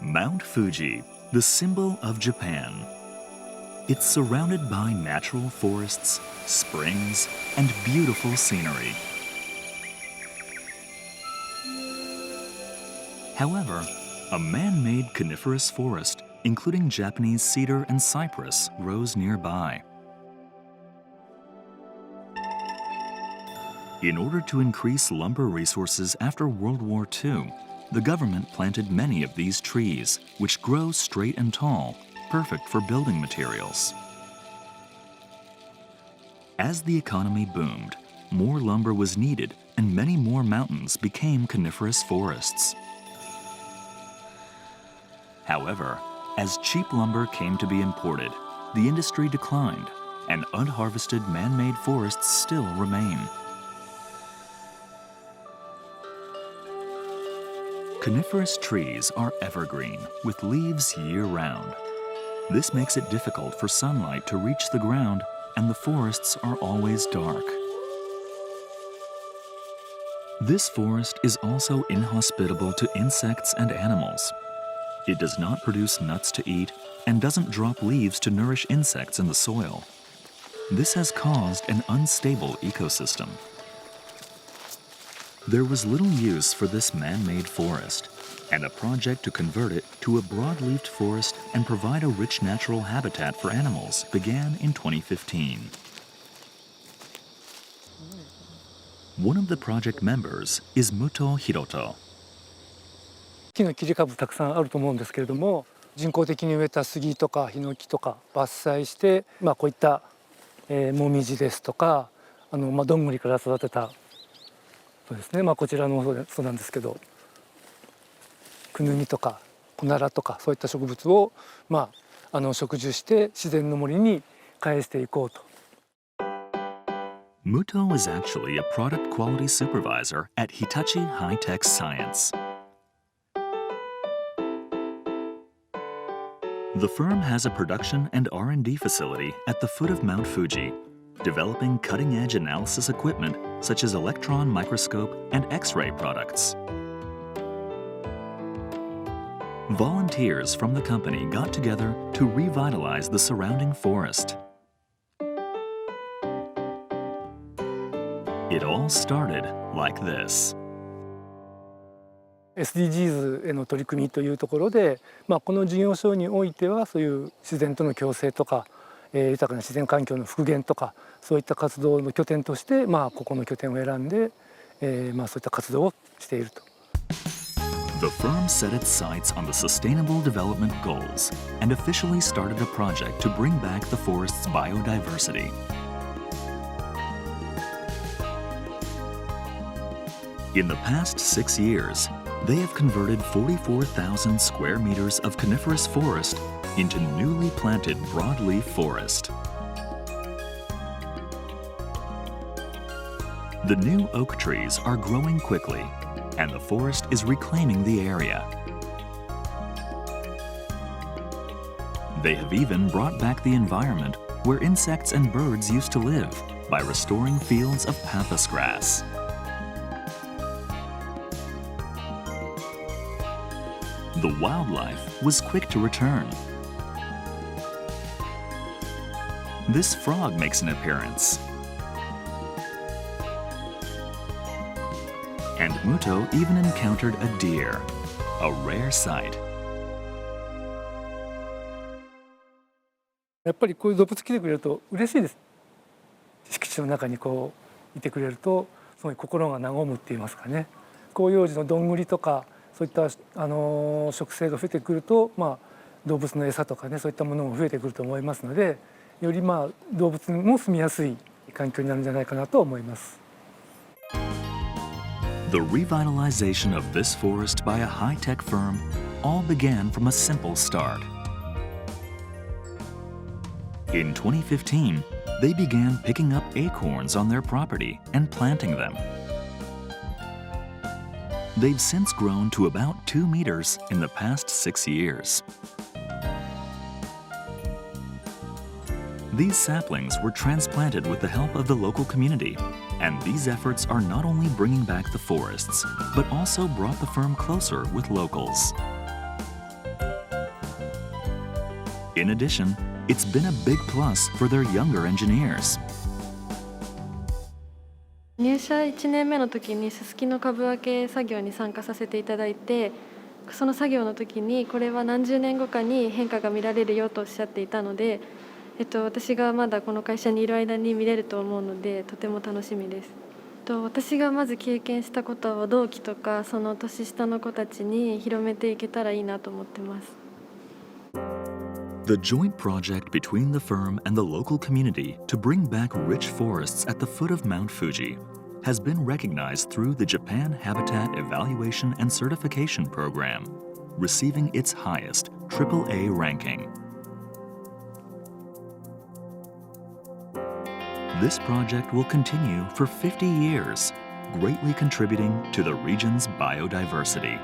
Mount Fuji, the symbol of Japan. It's surrounded by natural forests, springs, and beautiful scenery. However, a man-made coniferous forest, including Japanese cedar and cypress, grows nearby. In order to increase lumber resources after World War II, the government planted many of these trees, which grow straight and tall, perfect for building materials. As the economy boomed, more lumber was needed and many more mountains became coniferous forests. However, as cheap lumber came to be imported, the industry declined and unharvested man-made forests still remain. Coniferous trees are evergreen, with leaves year-round. This makes it difficult for sunlight to reach the ground, and the forests are always dark. This forest is also inhospitable to insects and animals. It does not produce nuts to eat and doesn't drop leaves to nourish insects in the soil. This has caused an unstable ecosystem. There was little use for this man-made forest, and a project to convert it to a broad-leafed forest and provide a rich natural habitat for animals began in 2015. One of the project members is Muto Hiroto. 木の切り株たくさんあると思うんですけれども、人工的に植えた杉とかヒノキとか伐採して、こういった、モミジですとか、どんぐりから育てたそうですね、こちらのそうなんですけど、クヌギとかコナラとかそういった植物を植樹して自然の森に返していこうと。Muto is actually a product quality supervisor at Hitachi High-Tech Science. The firm has a production and R&D facility at the foot of Mount Fuji, developing cutting-edge analysis equipment such as electron microscope and X-ray products. Volunteers from the company got together to revitalize the surrounding forest. It all started like this. SDGs への取り組みというところで、この事業所においてはそういう自然との共生とか、豊かな自然環境の復元とかそういった活動の拠点として、ここの拠点を選んで、そういった活動をしていると。The firm set its sights on the Sustainable Development Goals and officially started a project to bring back the forest's biodiversity. In the past 6 years, they have converted 44,000 square meters of coniferous forest into newly planted broadleaf forest. The new oak trees are growing quickly, and the forest is reclaiming the area. They have even brought back the environment where insects and birds used to live by restoring fields of pampas grass. The wildlife was quick to return. This frog makes an appearance. And Muto even encountered a deer, a rare sight. やっぱりこういう動物来てくれると嬉しいです。敷地の中にいてくれるとすごい心が和むって言いますかね。広葉樹のどんぐりとかそういった植生が増えてくると、動物の餌とかねそういったものも増えてくると思いますので、より動物も住みやすい環境になるんじゃないかなと思います。The revitalization of this forest by a high-tech firm all began from a simple start. In 2015, they began picking up acorns on their property and planting them. They've since grown to about 2 meters in the past 6 years. These saplings were transplanted with the help of the local community, and these efforts are not only bringing back the forests, but also brought the firm closer with locals. In addition, it's been a big plus for their younger engineers. 入社1年目の時にすすきの株分け作業に参加させていただいて、その作業の時にこれは何十年後かに変化が見られるよとおっしゃっていたので、私がまだこの会社にいる間に見れると思うのでとても楽しみです。私がまず経験したことを同期とかその年下の子たちに広めていけたらいいなと思ってます。The joint project between the firm and the local community to bring back rich forests at the foot of Mount Fuji has been recognized through the Japan Habitat Evaluation and Certification Program, receiving its highest AAA ranking. This project will continue for 50 years, greatly contributing to the region's biodiversity.